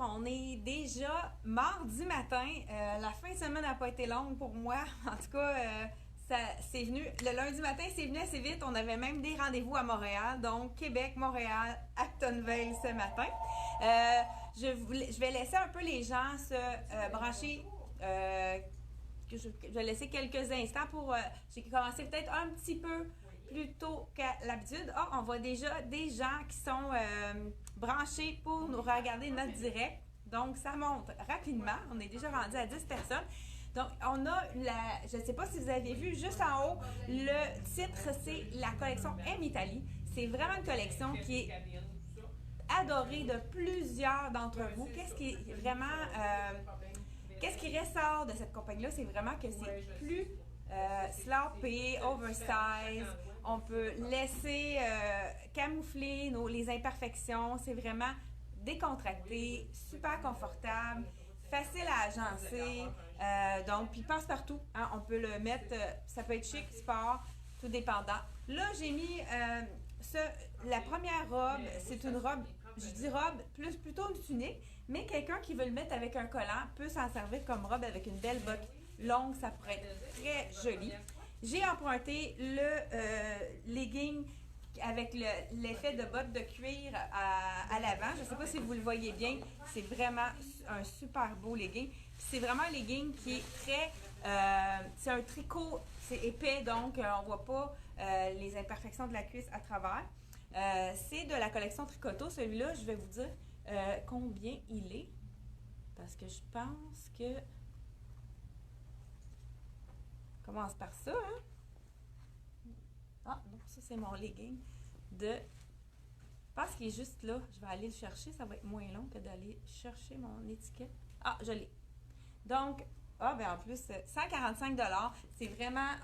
on est déjà mardi matin. La fin de semaine n'a pas été longue pour moi. En tout cas, c'est venu. Le lundi matin, c'est venu assez vite. On avait même des rendez-vous à Montréal. Donc, Québec, Montréal, Actonville ce matin. Je vais laisser un peu les gens se brancher. Je vais laisser quelques instants pour... j'ai commencé peut-être un petit peu plus tôt qu'à l'habitude. On voit déjà des gens qui sont branchés pour nous regarder notre direct. Donc, ça monte rapidement. On est déjà rendu à 10 personnes. Donc, on a je ne sais pas si vous avez vu, juste en haut, le titre, c'est la collection M Italie. C'est vraiment une collection qui est adorée de plusieurs d'entre vous. Qu'est-ce qui est vraiment... qu'est-ce qui ressort de cette compagnie-là? C'est vraiment que c'est plus sloppy, oversize. On peut laisser camoufler les imperfections. C'est vraiment décontracté, super confortable, facile à agencer. Donc, puis passe-partout. Hein, on peut le mettre, ça peut être chic, sport, tout dépendant. Là, j'ai mis la première robe, c'est une robe, je dis robe, plutôt une tunique, mais quelqu'un qui veut le mettre avec un collant peut s'en servir comme robe avec une belle botte longue, ça pourrait être très joli. J'ai emprunté le legging avec l'effet de botte de cuir à l'avant. Je ne sais pas si vous le voyez bien, c'est vraiment un super beau legging. C'est vraiment un legging qui est très... c'est un tricot, c'est épais, donc on ne voit pas les imperfections de la cuisse à travers. C'est de la collection Tricoto. Celui-là, je vais vous dire combien il est. Parce que je pense que... On commence par ça, hein? Ah, non, ça c'est mon legging de... Je pense qu'il est juste là. Je vais aller le chercher. Ça va être moins long que d'aller chercher mon étiquette. Ah, je l'ai. Donc, en plus, 145 $. C'est vraiment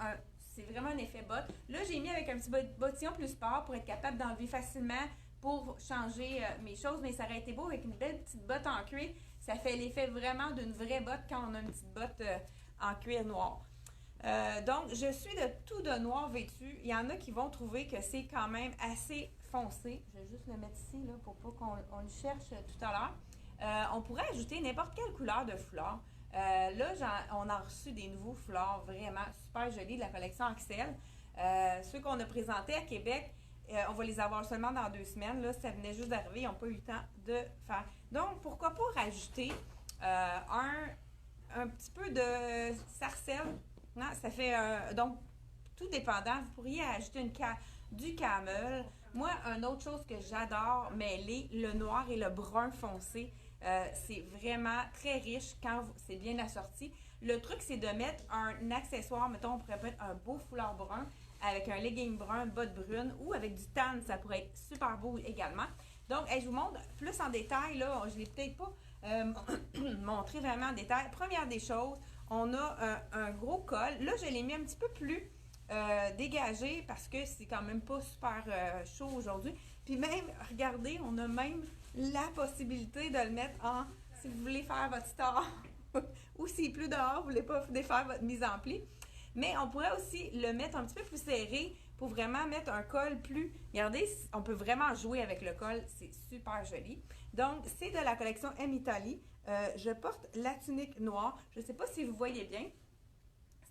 un effet botte. Là, j'ai mis avec un petit bottillon plus sport pour être capable d'enlever facilement pour changer mes choses. Mais ça aurait été beau avec une belle petite botte en cuir. Ça fait l'effet vraiment d'une vraie botte quand on a une petite botte en cuir noir. Donc, je suis de tout de noir vêtu. Il y en a qui vont trouver que c'est quand même assez foncé. Je vais juste le mettre ici là, pour pas qu'on le cherche tout à l'heure. On pourrait ajouter n'importe quelle couleur de foulard. Là, on a reçu des nouveaux foulards vraiment super jolis de la collection Axel. Ceux qu'on a présentés à Québec, on va les avoir seulement dans 2 semaines. Là, ça venait juste d'arriver, ils n'ont pas eu le temps de faire. Donc, pourquoi pas rajouter un petit peu de sarcelle. Non, ça fait donc tout dépendant. Vous pourriez ajouter du camel. Moi, une autre chose que j'adore mêler, le noir et le brun foncé. C'est vraiment très riche quand c'est bien assorti. Le truc, c'est de mettre un accessoire. Mettons, on pourrait mettre un beau foulard brun avec un legging brun, botte brune ou avec du tan. Ça pourrait être super beau également. Donc, je vous montre plus en détail. Là, je ne l'ai peut-être pas montré vraiment en détail. Première des choses, on a un gros col. Là, je l'ai mis un petit peu plus dégagé parce que c'est quand même pas super chaud aujourd'hui. Puis même, regardez, on a même la possibilité de le mettre si vous voulez faire votre store ou s'il pleut dehors, vous voulez pas défaire votre mise en pli. Mais on pourrait aussi le mettre un petit peu plus serré pour vraiment mettre un col plus... Regardez, on peut vraiment jouer avec le col. C'est super joli. Donc, c'est de la collection M Italie. Je porte la tunique noire. Je ne sais pas si vous voyez bien.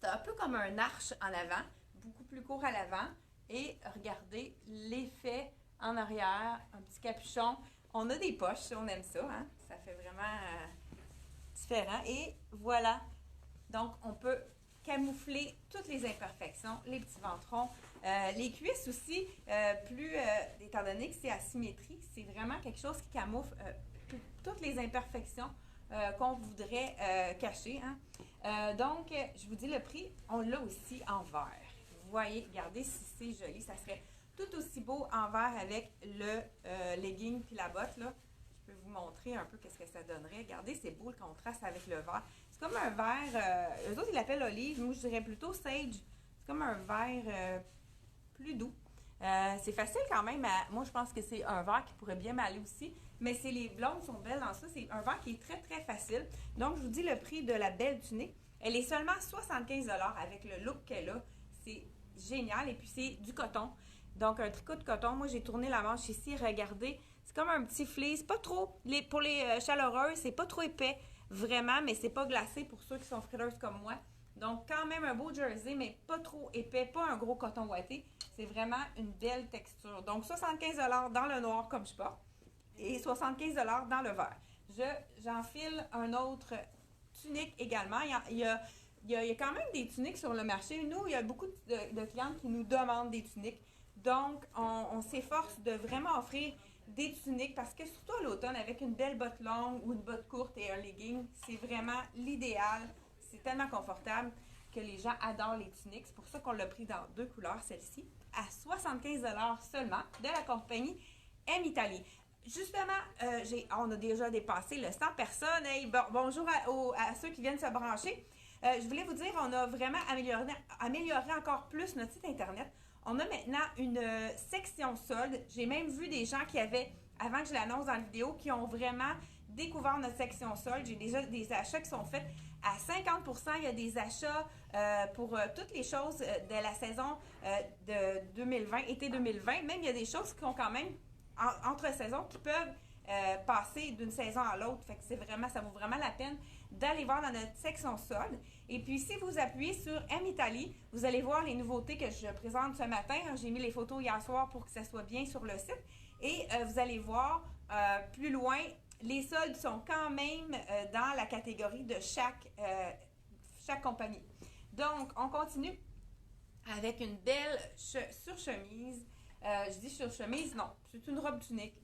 C'est un peu comme un arche en avant, beaucoup plus court à l'avant. Et regardez l'effet en arrière, un petit capuchon. On a des poches, on aime ça. Hein? Ça fait vraiment différent. Et voilà. Donc, on peut camoufler toutes les imperfections, les petits ventrons, les cuisses aussi, étant donné que c'est asymétrique, c'est vraiment quelque chose qui camoufle toutes les imperfections qu'on voudrait cacher. Hein. Donc, je vous dis le prix, on l'a aussi en vert. Vous voyez, regardez si c'est joli, ça serait tout aussi beau en vert avec le legging puis la botte, là. Je peux vous montrer un peu qu'est-ce que ça donnerait. Regardez, c'est beau le contraste avec le vert. C'est comme un vert, eux autres ils l'appellent olive, moi je dirais plutôt sage. C'est comme un vert plus doux. C'est facile quand même, moi je pense que c'est un vert qui pourrait bien m'aller aussi, mais les blondes sont belles dans ça, c'est un vert qui est très très facile. Donc je vous dis le prix de la belle tunique, elle est seulement 75 $ avec le look qu'elle a, c'est génial et puis c'est du coton. Donc, un tricot de coton. Moi, j'ai tourné la manche ici. Regardez, C'est comme un petit fleece, pas trop, pour les chaleureuses, c'est pas trop épais, vraiment, mais c'est pas glacé pour ceux qui sont frileuses comme moi. Donc, quand même un beau jersey, mais pas trop épais, pas un gros coton ouaté. C'est vraiment une belle texture. Donc, 75$ dans le noir comme je porte et 75$ dans le vert. J'enfile un autre tunique également. Il y a quand même des tuniques sur le marché. Nous, il y a beaucoup de clientes qui nous demandent des tuniques. Donc, on s'efforce de vraiment offrir des tuniques parce que surtout à l'automne, avec une belle botte longue ou une botte courte et un legging, c'est vraiment l'idéal. C'est tellement confortable que les gens adorent les tuniques. C'est pour ça qu'on l'a pris dans 2 couleurs, celle-ci, à 75$ seulement, de la compagnie M Italie. Justement, on a déjà dépassé le 100 personnes. Hey, bonjour à ceux qui viennent se brancher. Je voulais vous dire, on a vraiment amélioré encore plus notre site Internet. On a maintenant une section solde. J'ai même vu des gens qui avaient, avant que je l'annonce dans la vidéo, qui ont vraiment découvert notre section solde. J'ai déjà des achats qui sont faits à 50%. Il y a des achats pour toutes les choses de la saison de 2020, été 2020. Même il y a des choses qui ont quand même entre saisons qui peuvent passer d'une saison à l'autre. Fait que ça vaut vraiment la peine d'aller voir dans notre section solde. Et puis, si vous appuyez sur M Italie, vous allez voir les nouveautés que je présente ce matin. J'ai mis les photos hier soir pour que ça soit bien sur le site. Et vous allez voir plus loin, les soldes sont quand même dans la catégorie de chaque compagnie. Donc, on continue avec une belle surchemise. Je dis surchemise, non, c'est une robe tunique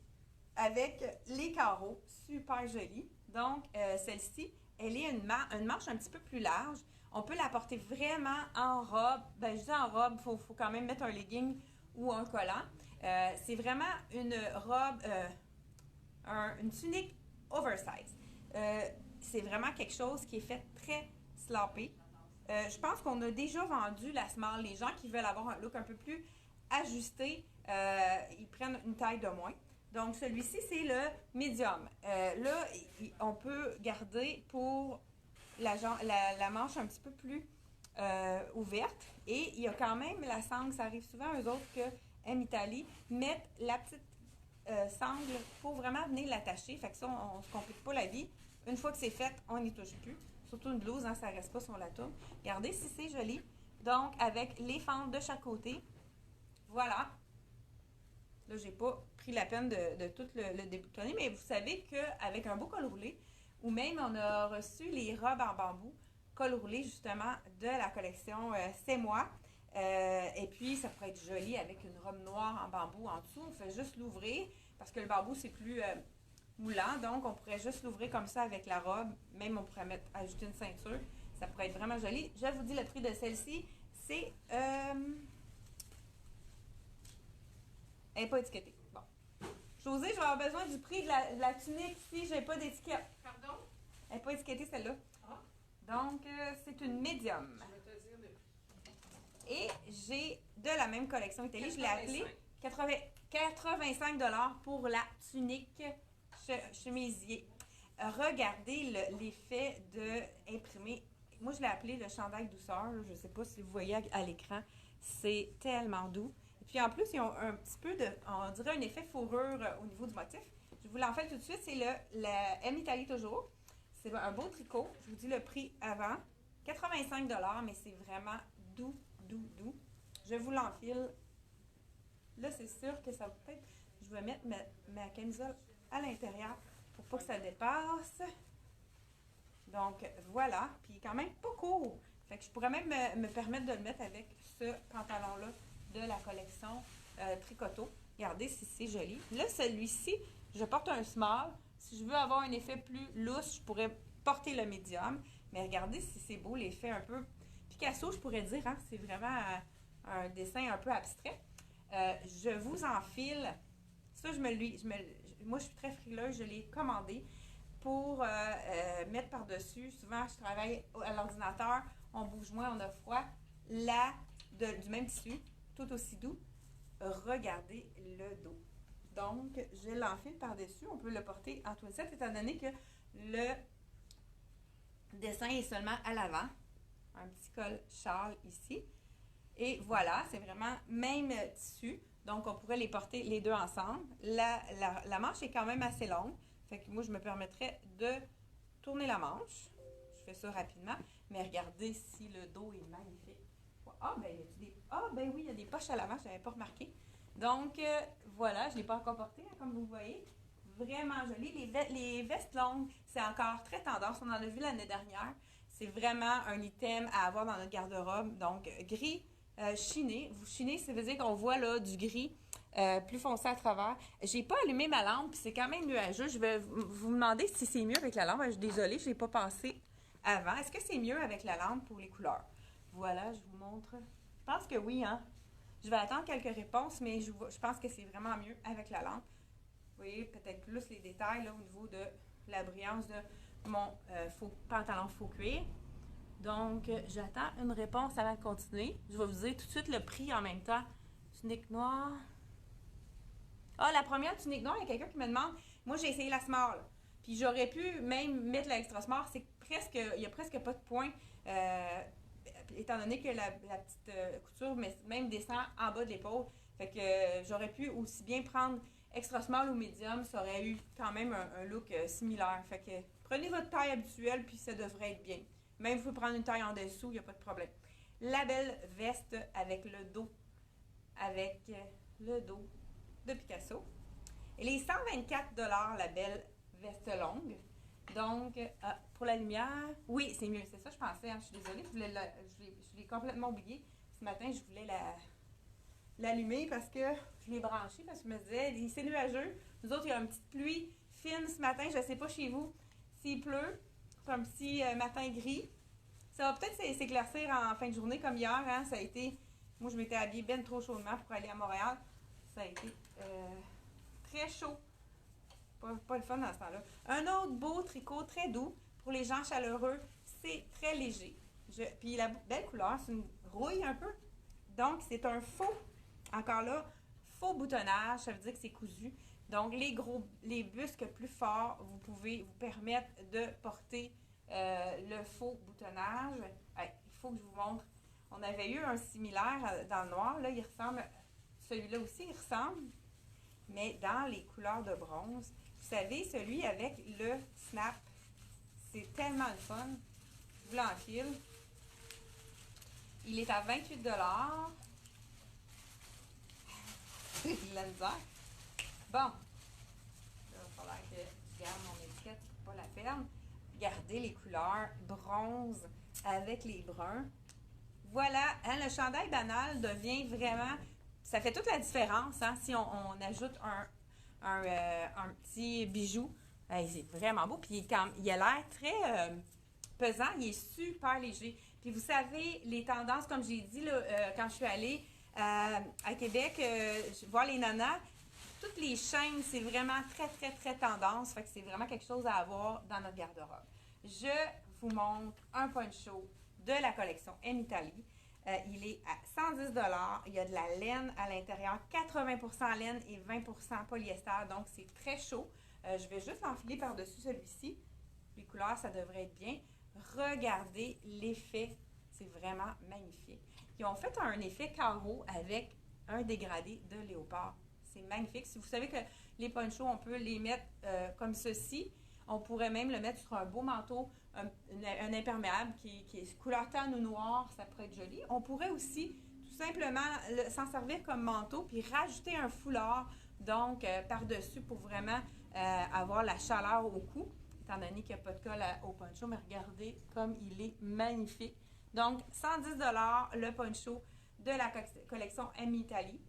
avec les carreaux, super jolie. Donc, celle-ci, elle est une manche un petit peu plus large. On peut la porter vraiment en robe. Ben, je dis en robe, il faut quand même mettre un legging ou un collant. C'est vraiment une robe, une tunique oversize. C'est vraiment quelque chose qui est fait très sloppy. Je pense qu'on a déjà vendu la small. Les gens qui veulent avoir un look un peu plus ajusté, ils prennent une taille de moins. Donc, celui-ci, c'est le medium. Là, on peut garder pour la manche un petit peu plus ouverte. Et il y a quand même la sangle. Ça arrive souvent, eux autres, que M Italie mettent la petite sangle pour vraiment venir l'attacher. Fait que ça, on ne se complique pas la vie. Une fois que c'est fait, on n'y touche plus. Surtout une blouse, hein, ça ne reste pas sur la tourne. Regardez si c'est joli. Donc, avec les fentes de chaque côté. Voilà. Là, j'ai pas pris la peine de tout le déboutonner, mais vous savez qu'avec un beau col roulé, ou même on a reçu les robes en bambou, col roulé justement de la collection C'est moi. Et puis, ça pourrait être joli avec une robe noire en bambou en dessous. On fait juste l'ouvrir parce que le bambou, c'est plus moulant. Donc, on pourrait juste l'ouvrir comme ça avec la robe. Même, on pourrait ajouter une ceinture. Ça pourrait être vraiment joli. Je vous dis le prix de celle-ci. C'est... elle n'est pas étiquetée. Bon. José, je vais avoir besoin du prix de la tunique si je n'ai pas d'étiquette. Pardon? Elle n'est pas étiquetée, celle-là. Ah. Donc, c'est une médium. Je vais te dire le prix. Et j'ai de la même collection Italie. Je l'ai appelée 85$ pour la tunique chemisier. Regardez l'effet de imprimé. Moi, je l'ai appelé le chandail douceur. Je ne sais pas si vous voyez à l'écran. C'est tellement doux. Puis en plus, ils ont un petit peu on dirait un effet fourrure au niveau du motif. Je vous l'en fais tout de suite. C'est le M Italie toujours. C'est un beau tricot. Je vous dis le prix avant. 85$, mais c'est vraiment doux, doux, doux. Je vous l'enfile. Là, c'est sûr que ça va peut-être... Je vais mettre ma camisole à l'intérieur pour pas que ça dépasse. Donc, voilà. Puis quand même pas court. Fait que je pourrais même me permettre de le mettre avec ce pantalon-là de la collection Tricoto. Regardez si c'est joli. Là, celui-ci, je porte un small. Si je veux avoir un effet plus lousse, je pourrais porter le medium. Mais regardez si c'est beau, l'effet un peu Picasso, je pourrais dire. Hein? C'est vraiment un dessin un peu abstrait. Je vous enfile. Ça, moi, je suis très frileuse. Je l'ai commandé pour mettre par-dessus. Souvent, je travaille à l'ordinateur. On bouge moins, on a froid. Du même tissu. Tout aussi doux. Regardez le dos. Donc, je l'enfile par-dessus. On peut le porter en toilette étant donné que le dessin est seulement à l'avant. Un petit col châle ici. Et voilà, c'est vraiment même tissu. Donc, on pourrait les porter les deux ensemble. La manche est quand même assez longue. Fait que moi, je me permettrais de tourner la manche. Je fais ça rapidement. Mais regardez si le dos est magnifique. Ah, ben, ben oui, il y a des poches à l'avant, je n'avais pas remarqué. Donc, voilà, je ne l'ai pas encore porté, hein, comme vous voyez. Vraiment joli. Les vestes longues, c'est encore très tendance. On en a vu l'année dernière. C'est vraiment un item à avoir dans notre garde-robe. Donc, gris chiné. Vous chinez, ça veut dire qu'on voit là du gris plus foncé à travers. J'ai pas allumé ma lampe, puis c'est quand même nuageux. Je vais vous demander si c'est mieux avec la lampe. Je suis désolée, je l'ai pas pensé avant. Est-ce que c'est mieux avec la lampe pour les couleurs? Voilà, je vous montre. Je pense que oui, hein. Je vais attendre quelques réponses, mais je pense que c'est vraiment mieux avec la lampe. Vous voyez peut-être plus les détails là, au niveau de la brillance de mon pantalon faux cuir. Donc, j'attends une réponse avant de continuer. Je vais vous dire tout de suite le prix en même temps. Tunique noire. Ah, la première tunique noire, il y a quelqu'un qui me demande. Moi, j'ai essayé la small. Puis j'aurais pu même mettre la extra small. C'est presque, il n'y a presque pas de point. Étant donné que la petite couture même descend en bas de l'épaule. Fait que j'aurais pu aussi bien prendre extra small ou medium. Ça aurait eu quand même un look similaire. Fait que prenez votre taille habituelle puis ça devrait être bien. Même si vous pouvez prendre une taille en dessous, il n'y a pas de problème. La belle veste avec le dos. Avec le dos de Picasso. Elle est 124 $ la belle veste longue. Donc, pour la lumière, oui, c'est mieux. C'est ça, je pensais. Hein, je suis désolée, je l'ai complètement oublié. Ce matin, je voulais l'allumer parce que je l'ai branché parce que je me disais, c'est nuageux. Nous autres, il y a une petite pluie fine ce matin. Je ne sais pas chez vous s'il pleut. C'est un petit matin gris. Ça va peut-être s'éclaircir en fin de journée comme hier. Hein, ça a été. Moi, je m'étais habillée bien trop chaudement pour aller à Montréal. Ça a été très chaud. Pas le fun dans ce temps-là. Un autre beau tricot très doux pour les gens chaleureux. C'est très léger. Puis la belle couleur, c'est une rouille un peu. Donc, c'est un faux, encore là, faux boutonnage. Ça veut dire que c'est cousu. Donc, les busques plus forts, vous pouvez vous permettre de porter le faux boutonnage. Il faut que je vous montre. On avait eu un similaire dans le noir. Là, il ressemble. Celui-là aussi, il ressemble. Mais dans les couleurs de bronze. Vous savez, celui avec le snap, c'est tellement le fun. Je vous l'enfile. Il est à 28 $. Il a misère. Bon. Il va falloir que je garde mon étiquette pour pas la perdre. Regardez les couleurs bronze avec les bruns. Voilà, hein, le chandail banal devient vraiment... Ça fait toute la différence hein, si on ajoute un petit bijou. C'est vraiment beau. Puis il a l'air très pesant. Il est super léger. Puis vous savez, les tendances, comme j'ai dit là, quand je suis allée à Québec, voir les nanas, toutes les chaînes, c'est vraiment très, très, très tendance. Fait que c'est vraiment quelque chose à avoir dans notre garde-robe. Je vous montre un poncho de la collection M Italie. Il est à 110 $. Il y a de la laine à l'intérieur, 80% laine et 20% polyester. Donc, c'est très chaud. Je vais juste l'enfiler par-dessus celui-ci. Les couleurs, ça devrait être bien. Regardez l'effet. C'est vraiment magnifique. Ils ont fait un effet carreau avec un dégradé de léopard. C'est magnifique. Si vous savez que les ponchos, on peut les mettre comme ceci. On pourrait même le mettre sur un beau manteau, un imperméable qui est couleur tan ou noir, ça pourrait être joli. On pourrait aussi tout simplement s'en servir comme manteau puis rajouter un foulard donc par-dessus pour vraiment avoir la chaleur au cou, étant donné qu'il n'y a pas de colle au poncho, mais regardez comme il est magnifique. Donc 110 $ le poncho de la collection M Italie.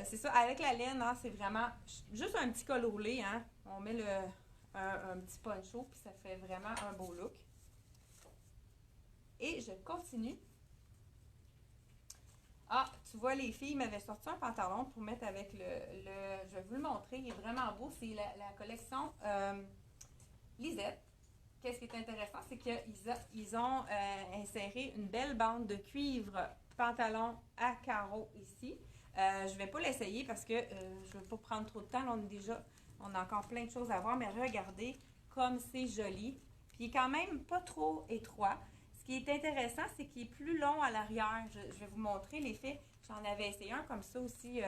C'est ça, avec la laine, hein, c'est vraiment juste un petit col roulé. Hein. On met un petit poncho, puis ça fait vraiment un beau look. Et je continue. Ah, tu vois, les filles m'avaient sorti un pantalon pour mettre avec je vais vous le montrer, il est vraiment beau. C'est la collection Lisette. Qu'est-ce qui est intéressant, c'est qu'ils ont inséré une belle bande de cuivre pantalon à carreaux ici. Je ne vais pas l'essayer parce que je ne veux pas prendre trop de temps. Là, on a encore plein de choses à voir, mais regardez comme c'est joli. Puis il est quand même pas trop étroit. Ce qui est intéressant, c'est qu'il est plus long à l'arrière. Je vais vous montrer l'effet. J'en avais essayé un comme ça aussi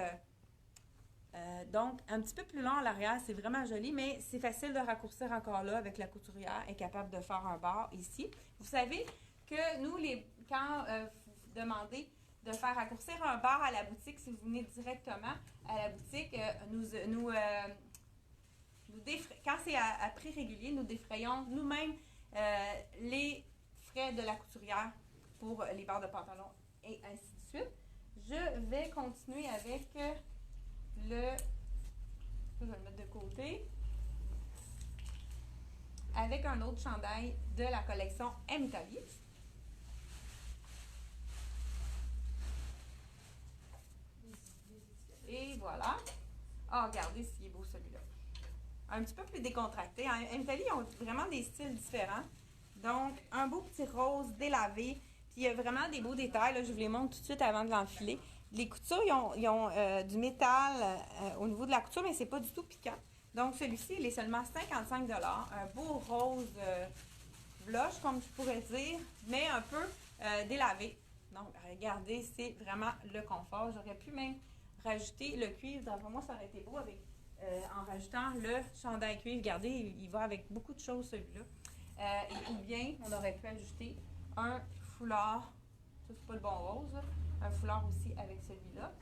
Donc, un petit peu plus long à l'arrière, c'est vraiment joli, mais c'est facile de raccourcir encore là avec la couturière est capable de faire un bord ici. Vous savez que nous, quand vous demandez de faire raccourcir un bord à la boutique, si vous venez directement à la boutique, quand c'est à prix régulier, nous défrayons nous-mêmes les frais de la couturière pour les bords de pantalon et ainsi de suite. Je vais continuer avec je vais le mettre de côté. Avec un autre chandail de la collection M-Italie. Et voilà. Ah, regardez s'il est beau celui-là. Un petit peu plus décontracté. M-Italie ont vraiment des styles différents. Donc, un beau petit rose délavé. Puis il y a vraiment des beaux détails. Là, je vous les montre tout de suite avant de l'enfiler. Les coutures, ils ont du métal au niveau de la couture, mais c'est pas du tout piquant. Donc, celui-ci, il est seulement 55 $. Un beau rose blush, comme je pourrais dire, mais un peu délavé. Donc, regardez, c'est vraiment le confort. J'aurais pu même rajouter le cuivre. D'après moi, ça aurait été beau avec, en rajoutant le chandail cuivre. Regardez, il va avec beaucoup de choses, celui-là. Ou bien, on aurait pu ajouter un foulard. Ça, c'est pas le bon rose, là. Un foulard aussi avec celui-là.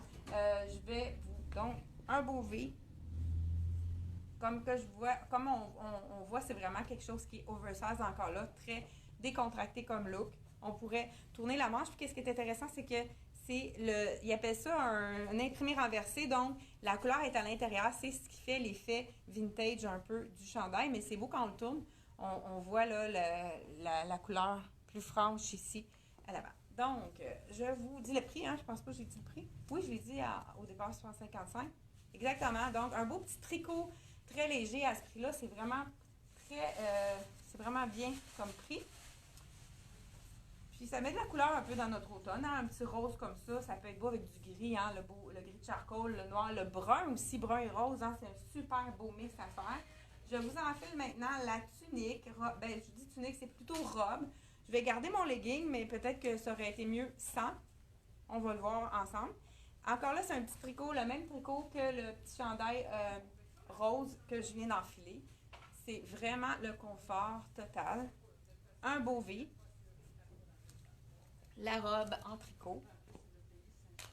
Je vais vous... Donc, un beau V. Comme on voit, c'est vraiment quelque chose qui est oversize encore là, très décontracté comme look. On pourrait tourner la manche. Puis qu'est-ce qui est intéressant, c'est que ils appellent ça un imprimé renversé. Donc, la couleur est à l'intérieur. C'est ce qui fait l'effet vintage un peu du chandail. Mais c'est beau quand on le tourne. On voit là la couleur plus franche ici à l'avant. Donc, je vous dis le prix. Je pense pas que j'ai dit le prix. Oui, je l'ai dit au départ, 155. Exactement. Donc, un beau petit tricot très léger à ce prix-là. C'est vraiment c'est vraiment bien comme prix. Puis ça met de la couleur un peu dans notre automne. Un petit rose comme ça. Ça peut être beau avec du gris, le gris de charcoal, le noir, le brun aussi, brun et rose. C'est un super beau mix à faire. Je vous enfile maintenant la tunique. Je dis tunique, c'est plutôt robe. Je vais garder mon legging, mais peut-être que ça aurait été mieux sans. On va le voir ensemble. Encore là, c'est un petit tricot, le même tricot que le petit chandail rose que je viens d'enfiler. C'est vraiment le confort total. Un beau V. La robe en tricot.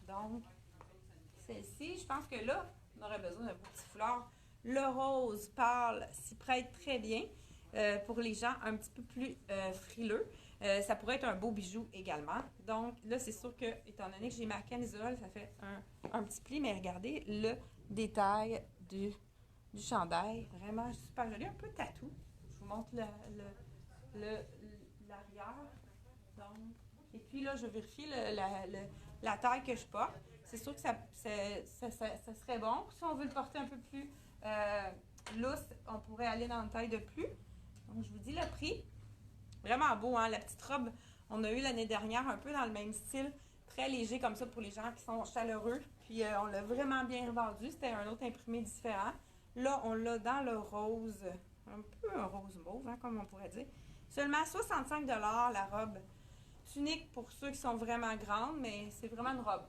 Donc, celle-ci, je pense que là, on aurait besoin d'un beau petit foulard. Le rose pâle s'y prête très bien pour les gens un petit peu plus frileux. Ça pourrait être un beau bijou également. Donc là, c'est sûr que, étant donné que j'ai ma camisole, ça fait un petit pli, mais regardez le détail du chandail. Vraiment super joli, un peu tatou. Je vous montre l'arrière. Donc, et puis là, je vérifie la taille que je porte. C'est sûr que ça serait bon. Si on veut le porter un peu plus lousse, on pourrait aller dans une taille de plus. Donc, je vous dis le prix. Vraiment beau, la petite robe, on a eu l'année dernière un peu dans le même style, très léger comme ça pour les gens qui sont chaleureux. Puis on l'a vraiment bien revendu, c'était un autre imprimé différent. Là, on l'a dans le rose, un peu un rose mauve, comme on pourrait dire. Seulement 65 $ la robe. Tunique pour ceux qui sont vraiment grandes, mais c'est vraiment une robe.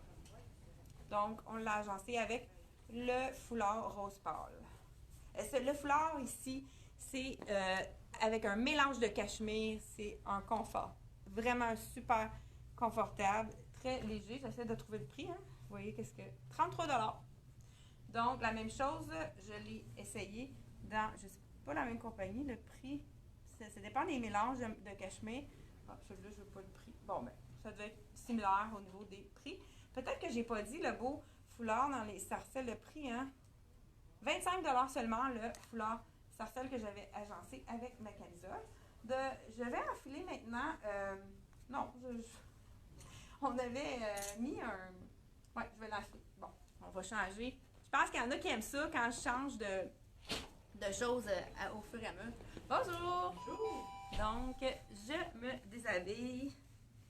Donc, on l'a agencé avec le foulard rose pâle. Le foulard ici, c'est avec un mélange de cachemire, c'est un confort. Vraiment super confortable, très léger. J'essaie de trouver le prix. Vous voyez qu'est-ce que... 33 $. Donc, la même chose, je l'ai essayé dans, je ne sais pas la même compagnie, le prix, ça dépend des mélanges de cachemire. Celui-là, je ne veux pas le prix. Bon, ben, ça devait être similaire au niveau des prix. Peut-être que j'ai pas dit le beau foulard dans les sarcelles, le prix, 25 $ seulement, le foulard sarcelle que j'avais agencé avec ma camisole. Je vais enfiler maintenant, on avait mis un... Oui, je vais l'enfiler. Bon, on va changer. Je pense qu'il y en a qui aiment ça quand je change de choses au fur et à mesure. Bonjour! Bonjour! Donc, je me déshabille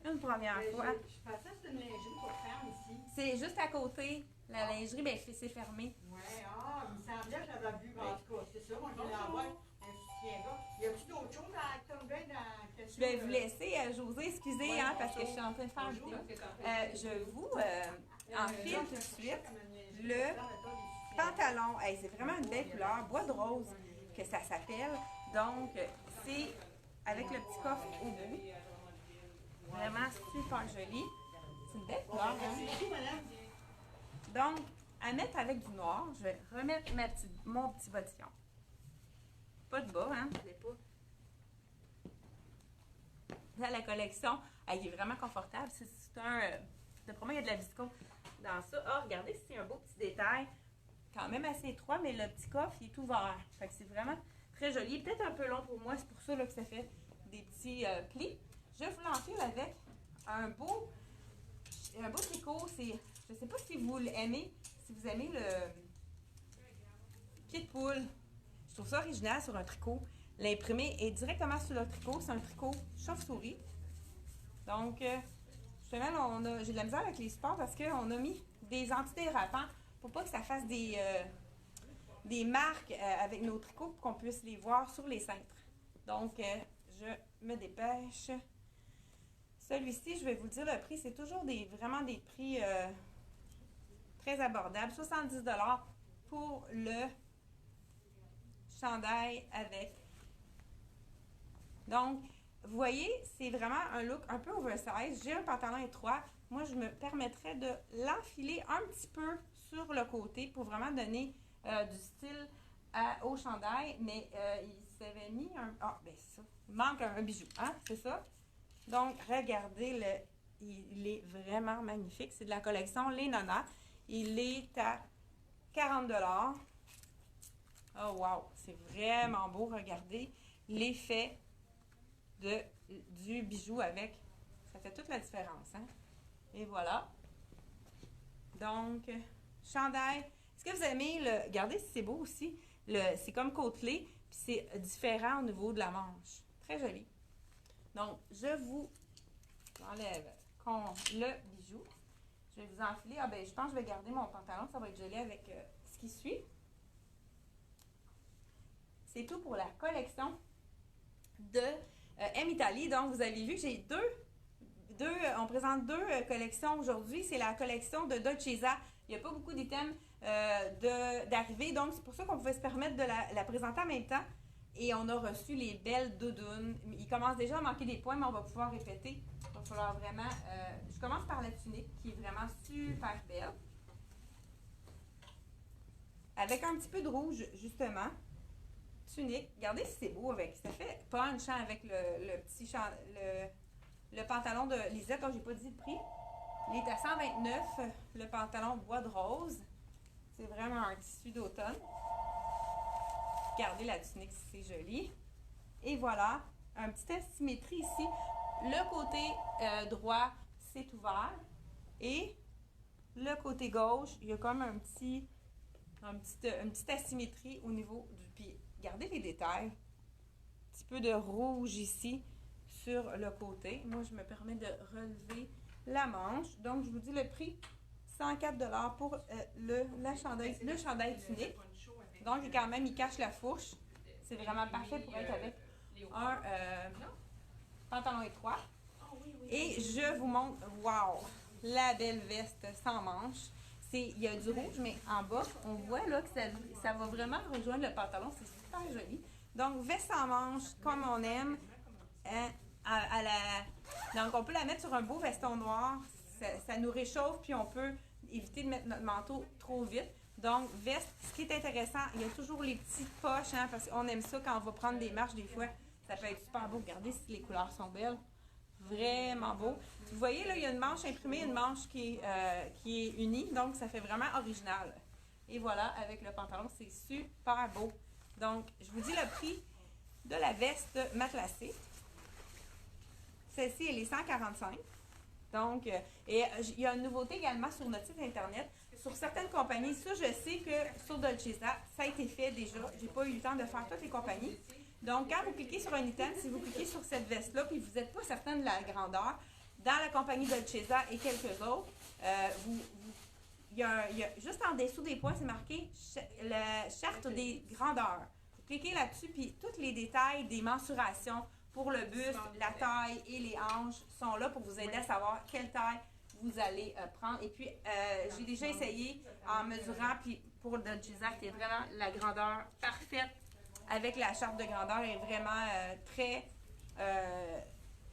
une première fois. Je pensais que c'était une lingerie pour femmes ici. C'est juste à côté. La lingerie, ben, c'est fermé. Oui, il me semblait que j'avais vu, en tout cas, c'est ça, moi je voulais avoir un soutien-bas. Y a-t-il d'autres choses à tomber dans Je vais vous laisser, Josée, excusez, parce que je suis en train de faire une vidéo. Je vous enfile tout de suite le pantalon, hey, c'est vraiment une belle couleur, bois de rose que ça s'appelle. Donc, c'est avec le petit coffre au bout. Vraiment super joli. C'est une belle couleur. Hein? Merci, madame. Donc, à mettre avec du noir, je vais remettre mon petit bottillon. Pas de bas, hein? Vous n'avez pas. Là, la collection, elle est vraiment confortable. C'est un. D'après moi, il y a de la visco dans ça. Ah, regardez, c'est un beau petit détail. Quand même assez étroit, mais le petit coffre, il est ouvert. Fait que c'est vraiment très joli. Peut-être un peu long pour moi, c'est pour ça là, que ça fait des petits plis. Je vais vous l'enfiler avec un beau tricot. Je ne sais pas si vous l'aimez, si vous aimez le pied de poule. Je trouve ça original sur un tricot. L'imprimé est directement sur le tricot. C'est un tricot chauve-souris. Donc, justement, j'ai de la misère avec les supports parce qu'on a mis des antidérapants pour pas que ça fasse des marques avec nos tricots pour qu'on puisse les voir sur les cintres. Donc, je me dépêche. Celui-ci, je vais vous dire le prix. C'est toujours vraiment des prix très abordables. 70$ pour le chandail avec. Donc, vous voyez, c'est vraiment un look un peu oversize. J'ai un pantalon étroit. Moi, je me permettrais de l'enfiler un petit peu sur le côté pour vraiment donner du style au chandail. Mais il s'avait mis un... Ah, ben ça. Il manque un bijou, hein? C'est ça? Donc, regardez, il est vraiment magnifique. C'est de la collection Les Nonas. Il est à 40$. Oh, wow! C'est vraiment beau. Regardez l'effet du bijou avec. Ça fait toute la différence, hein? Et voilà. Donc, chandail. Est-ce que vous aimez le... Regardez si c'est beau aussi. C'est comme côtelé, puis c'est différent au niveau de la manche. Très joli. Donc, je vous enlève le bijou. Je vais vous enfiler. Ah ben, je pense que je vais garder mon pantalon. Ça va être joli avec ce qui suit. C'est tout pour la collection de M Italie. Donc, vous avez vu, j'ai on présente deux collections aujourd'hui. C'est la collection de Dolcezza. Il n'y a pas beaucoup d'items d'arrivée. Donc, c'est pour ça qu'on pouvait se permettre de la présenter en même temps. Et on a reçu les belles doudounes. Il commence déjà à manquer des points, mais on va pouvoir répéter. Il va falloir vraiment... je commence par la tunique, qui est vraiment super belle. Avec un petit peu de rouge, justement. Tunique. Regardez si c'est beau avec. Ça fait punch avec le pantalon de Lisette, dont j'ai pas dit le prix. Il est à 129. Le pantalon bois de rose. C'est vraiment un tissu d'automne. Regardez la tunique, c'est joli. Et voilà, un petit asymétrie ici. Le côté droit, c'est ouvert. Et le côté gauche, il y a comme une petite asymétrie au niveau du pied. Regardez les détails. Un petit peu de rouge ici sur le côté. Moi, je me permets de relever la manche. Donc, je vous dis le prix, 104$ pour le chandail tunique. Donc, il cache la fourche. C'est vraiment parfait pour être avec un pantalon étroit. Et je vous montre, wow, la belle veste sans manches. Il y a du rouge, mais en bas, on voit là que ça va vraiment rejoindre le pantalon. C'est super joli. Donc, veste sans manches, comme on aime. Donc, on peut la mettre sur un beau veston noir. Ça nous réchauffe, puis on peut éviter de mettre notre manteau trop vite. Donc, veste, ce qui est intéressant, il y a toujours les petites poches, hein, parce qu'on aime ça quand on va prendre des marches, des fois, ça peut être super beau. Regardez si les couleurs sont belles. Vraiment beau. Vous voyez, là, il y a une manche imprimée, une manche qui est unie, donc ça fait vraiment original. Et voilà, avec le pantalon, c'est super beau. Donc, je vous dis le prix de la veste matelassée. Celle-ci, elle est 145. Donc, et il y a une nouveauté également sur notre site Internet. Sur certaines compagnies, ça, je sais que sur Dolcezza, ça a été fait déjà. J'ai pas eu le temps de faire toutes les compagnies. Donc, quand vous cliquez sur un item, si vous cliquez sur cette veste-là, puis vous n'êtes pas certain de la grandeur, dans la compagnie Dolcezza et quelques autres, il y a juste en dessous des points, c'est marqué la charte des grandeurs. Vous cliquez là-dessus, puis tous les détails des mensurations pour le buste, la taille et les hanches sont là pour vous aider à savoir quelle taille vous allez prendre. Et puis, j'ai déjà essayé en mesurant, puis pour le Gisard, qui est vraiment la grandeur parfaite avec la charpe de grandeur est vraiment très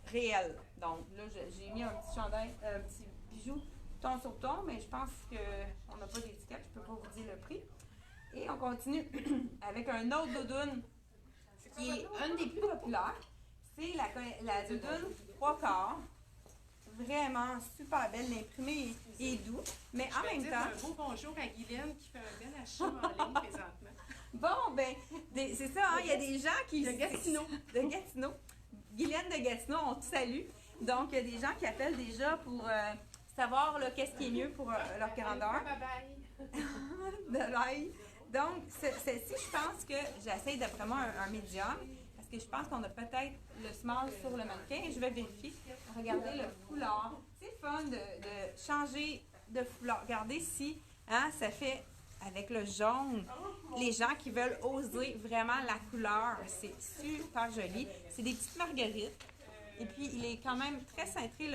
réelle. Donc là, j'ai mis un petit chandail, un petit bijou ton sur ton, mais je pense qu'on n'a pas d'étiquette, je ne peux pas vous dire le prix. Et on continue avec un autre doudoune qui est une des plus populaires. C'est la doudoune 3/4. Vraiment super belle, l'imprimé est doux, mais en même temps... Un beau bonjour à Guylaine qui fait un bel achat en ligne présentement. Bon, ben, c'est ça, hein, il y a des gens qui... De Gatineau. De Gatineau. Guylaine de Gatineau, on te salue. Donc, il y a des gens qui appellent déjà pour savoir qu'est-ce qui est mieux pour leur grandeur. De l'ail. Donc, celle-ci, je pense que j'essaie de vraiment un médium. Parce que je pense qu'on a peut-être le small sur le mannequin. Et je vais vérifier. Regardez le foulard. C'est fun de changer de foulard. Regardez si ça fait avec le jaune. Les gens qui veulent oser vraiment la couleur, c'est super joli. C'est des petites marguerites. Et puis, il est quand même très cintré,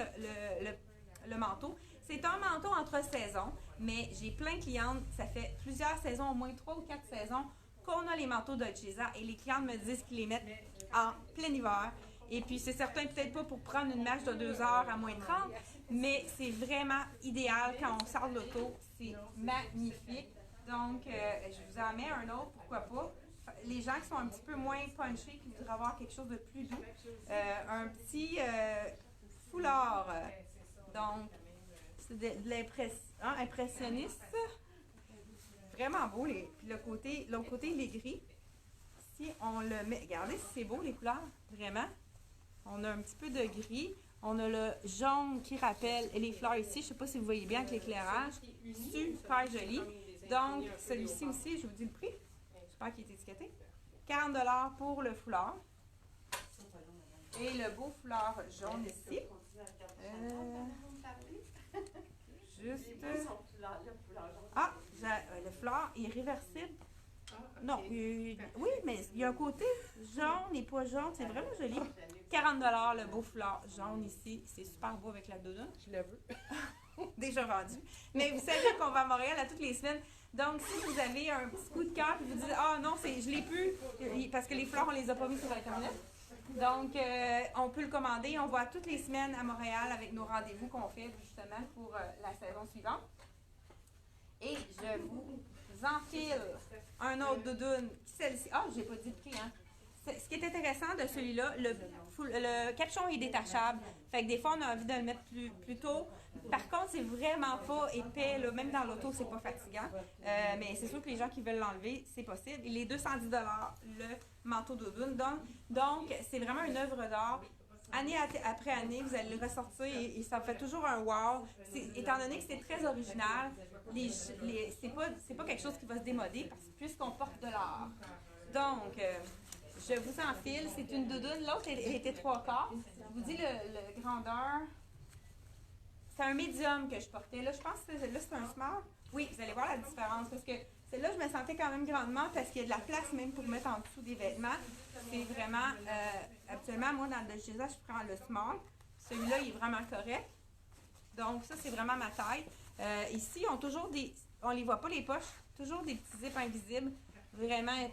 le manteau. C'est un manteau entre saisons, mais j'ai plein de clientes, ça fait plusieurs saisons, au moins 3 ou 4 saisons, qu'on a les manteaux Dolce Vita et les clientes me disent qu'ils les mettent en plein hiver. Et puis, c'est certain, peut-être pas pour prendre une marche de 2 heures à moins 30, mais c'est vraiment idéal quand on sort de l'auto. C'est magnifique. Donc, je vous en mets un autre, pourquoi pas. Les gens qui sont un petit peu moins punchés, qui voudraient avoir quelque chose de plus doux, un petit foulard. Donc, c'est de l'impressionniste. Vraiment beau. Puis l'autre côté, il est gris. Si on le met, regardez si c'est beau les couleurs, vraiment. On a un petit peu de gris. On a le jaune qui rappelle les fleurs ici. Je ne sais pas si vous voyez bien avec l'éclairage. Super joli. Donc, celui-ci aussi, je vous dis le prix. J'espère qu'il est étiqueté. 40 $ pour le foulard. Et le beau foulard jaune ici. Ah, le foulard est réversible. Non, oui, mais il y a un côté jaune et pas jaune. C'est vraiment joli. 40 $ le beau foulard jaune ici. C'est super beau avec la doudoune. Je le veux. Déjà vendu. Mais vous savez qu'on va à Montréal à toutes les semaines. Donc, si vous avez un petit coup de cœur et vous dites « Ah non, je l'ai plus » parce que les fleurs, on les a pas mis sur Internet. Donc, on peut le commander. On va toutes les semaines à Montréal avec nos rendez-vous qu'on fait justement pour la saison suivante. Et je vous enfile un autre doudoune. Celle-ci. Ah, j'ai pas dit le prix, hein. Ce qui est intéressant de celui-là, le capuchon est détachable. Fait que des fois, on a envie de le mettre plus tôt. Par contre, c'est vraiment pas épais. Là. Même dans l'auto, c'est pas fatigant. Mais c'est sûr que les gens qui veulent l'enlever, c'est possible. Il est 210 $ le manteau doudoune. Donc, c'est vraiment une œuvre d'art. Année après année, vous allez le ressortir et ça fait toujours un wow. Étant donné que c'est très original, c'est pas quelque chose qui va se démoder puisqu'on porte de l'art. Donc, je vous enfile. C'est une doudoune. L'autre, elle était 3/4. Je vous dis le grandeur. C'est un médium que je portais. Là, je pense que là, c'est un small. Oui, vous allez voir la différence parce que celle-là, je me sentais quand même grandement parce qu'il y a de la place même pour mettre en dessous des vêtements. C'est vraiment... habituellement, moi, dans le Dolce Vita, je prends le small. Celui-là, il est vraiment correct. Donc, ça, c'est vraiment ma taille. Ici, on les voit pas les poches. Toujours des petits zips invisibles. Vraiment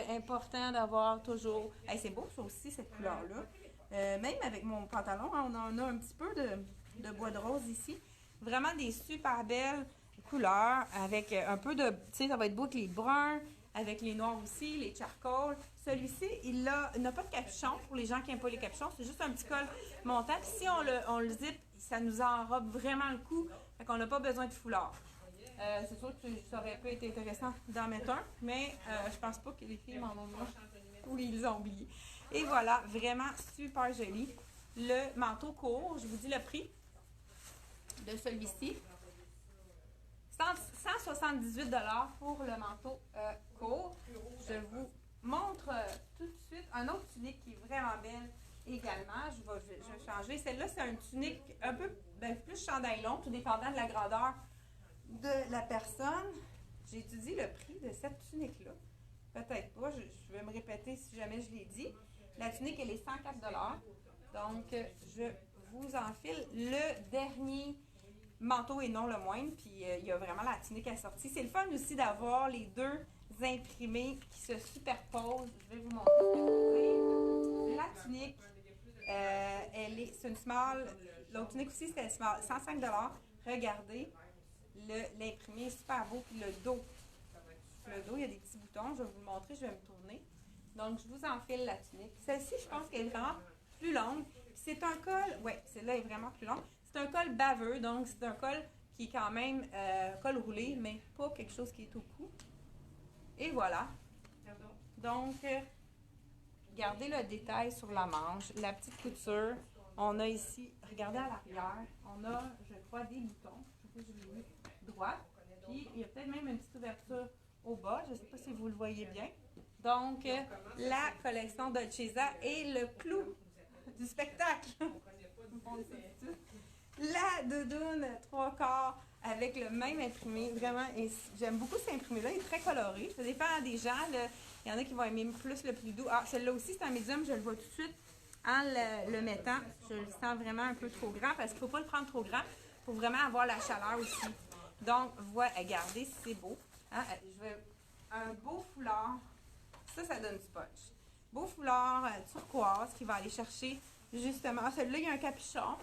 important d'avoir toujours... Hey, c'est beau, ça aussi, cette couleur-là. Même avec mon pantalon, on en a un petit peu de bois de rose ici. Vraiment des super belles couleurs avec un peu de... Tu sais, ça va être beau avec les bruns, avec les noirs aussi, les charcoal. Celui-ci, il n'a pas de capuchon pour les gens qui n'aiment pas les capuchons. C'est juste un petit col montant. Puis si on le zip, ça nous enrobe vraiment le cou. Fait qu'on n'a pas besoin de foulard. C'est sûr que ça aurait pu être intéressant d'en mettre un, mais je pense pas que les filles m'en ont mis ou ils ont oublié. Et voilà, vraiment super joli. Le manteau court, je vous dis le prix de celui-ci. 178 $ pour le manteau court. Je vous montre tout de suite un autre tunique qui est vraiment belle également. Je vais changer. Celle-là, c'est une tunique un peu plus chandail long, tout dépendant de la grandeur de la personne. J'ai étudié le prix de cette tunique-là. Peut-être pas, je vais me répéter si jamais je l'ai dit. La tunique, elle est 104 $. Donc, je vous enfile le dernier manteau et non le moindre. Puis il y a vraiment la tunique assortie. C'est le fun aussi d'avoir les deux imprimés qui se superposent. Je vais vous montrer ce que c'est. La tunique, c'est une small. L'autre tunique aussi, c'était small. 105 $. Regardez, l'imprimé est super beau. Puis le dos, il y a des petits boutons. Je vais vous le montrer, je vais me tourner. Donc, je vous enfile la tunique. Celle-ci, je pense qu'elle est vraiment plus longue. Puis c'est un col, celle-là est vraiment plus longue. C'est un col baveux, donc c'est un col qui est quand même col roulé, mais pas quelque chose qui est au cou. Et voilà. Donc, regardez le détail sur la manche, la petite couture. On a ici, regardez à l'arrière, on a, je crois, des boutons. Je sais pas si je l'ai mis droit. Puis, il y a peut-être même une petite ouverture au bas. Je ne sais pas si vous le voyez bien. Donc, la collection Dolcezza est le clou du spectacle. La doudoune 3/4 avec le même imprimé. Vraiment, j'aime beaucoup cet imprimé-là. Il est très coloré. Ça dépend des gens. Il y en a qui vont aimer plus le plus doux. Ah, celui-là aussi, c'est un médium. Je le vois tout de suite en le mettant. Je le sens vraiment un peu trop grand parce qu'il ne faut pas le prendre trop grand. Il faut vraiment avoir la chaleur aussi. Donc, voilà, regardez si c'est beau. Hein? Un beau foulard. Ça donne du punch. Beau foulard turquoise qui va aller chercher justement. Celui-là, il y a un capuchon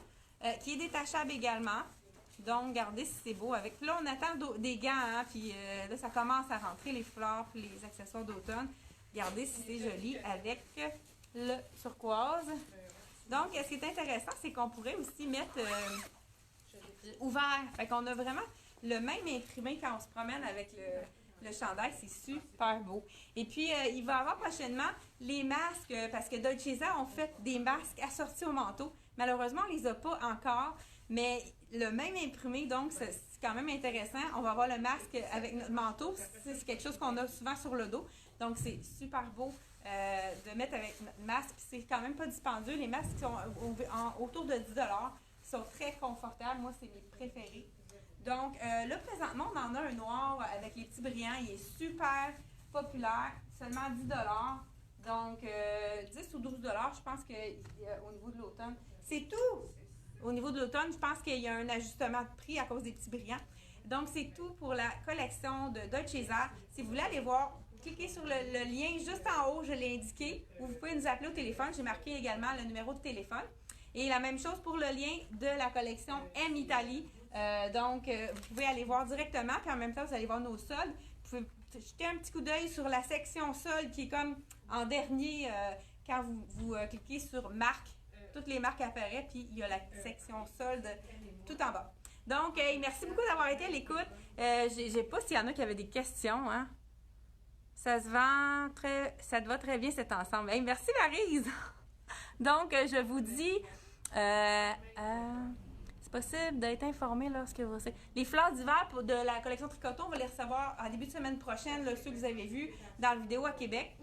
qui est détachable également. Donc, regardez si c'est beau. Avec, là, on attend des gants, hein, puis là, ça commence à rentrer les foulards et les accessoires d'automne. Regardez si c'est joli avec le turquoise. Donc, ce qui est intéressant, c'est qu'on pourrait aussi mettre ouvert. Fait qu'on a vraiment le même imprimé quand on se promène avec le chandail, c'est super beau. Et puis, il va y avoir prochainement les masques, parce que Dolcezza ont fait des masques assortis au manteau. Malheureusement, on ne les a pas encore, mais le même imprimé, donc c'est quand même intéressant. On va avoir le masque avec notre manteau. C'est quelque chose qu'on a souvent sur le dos. Donc, c'est super beau de mettre avec notre masque. C'est quand même pas dispendieux. Les masques sont autour de 10 $. Ils sont très confortables. Moi, c'est mes préférés. Donc, là, présentement, on en a un noir avec les petits brillants. Il est super populaire. Seulement 10 $. Donc, 10 ou 12 $, je pense qu'au niveau de l'automne. C'est tout! Au niveau de l'automne, je pense qu'il y a un ajustement de prix à cause des petits brillants. Donc, c'est tout pour la collection de Dolcezza. Si vous voulez aller voir, cliquez sur le lien juste en haut, je l'ai indiqué. Ou vous pouvez nous appeler au téléphone. J'ai marqué également le numéro de téléphone. Et la même chose pour le lien de la collection M Italie. Donc, vous pouvez aller voir directement, puis en même temps, vous allez voir nos soldes. Vous pouvez jeter un petit coup d'œil sur la section soldes qui est comme en dernier quand vous cliquez sur marque. Toutes les marques apparaissent, puis il y a la section soldes tout en bas. Donc, merci beaucoup d'avoir été à l'écoute. Je sais pas s'il y en a qui avaient des questions. Hein? Ça te va très bien cet ensemble. Hey, merci Maryse! Donc, je vous dis... c'est possible d'être informé lorsque vous... Les fleurs d'hiver de la collection Tricoton, on va les recevoir en début de semaine prochaine, là, ceux que vous avez vus dans la vidéo à Québec.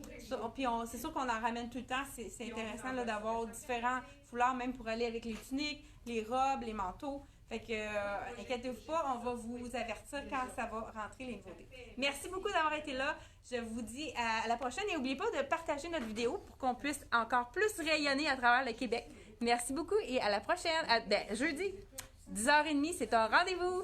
Puis c'est sûr qu'on en ramène tout le temps. C'est intéressant d'avoir différents foulards, même pour aller avec les tuniques, les robes, les manteaux. Fait que, inquiétez-vous pas, on va vous avertir quand ça va rentrer les nouveautés. Merci beaucoup d'avoir été là. Je vous dis à la prochaine et n'oubliez pas de partager notre vidéo pour qu'on puisse encore plus rayonner à travers le Québec. Merci beaucoup et à la prochaine. Jeudi, 10h30, c'est un rendez-vous.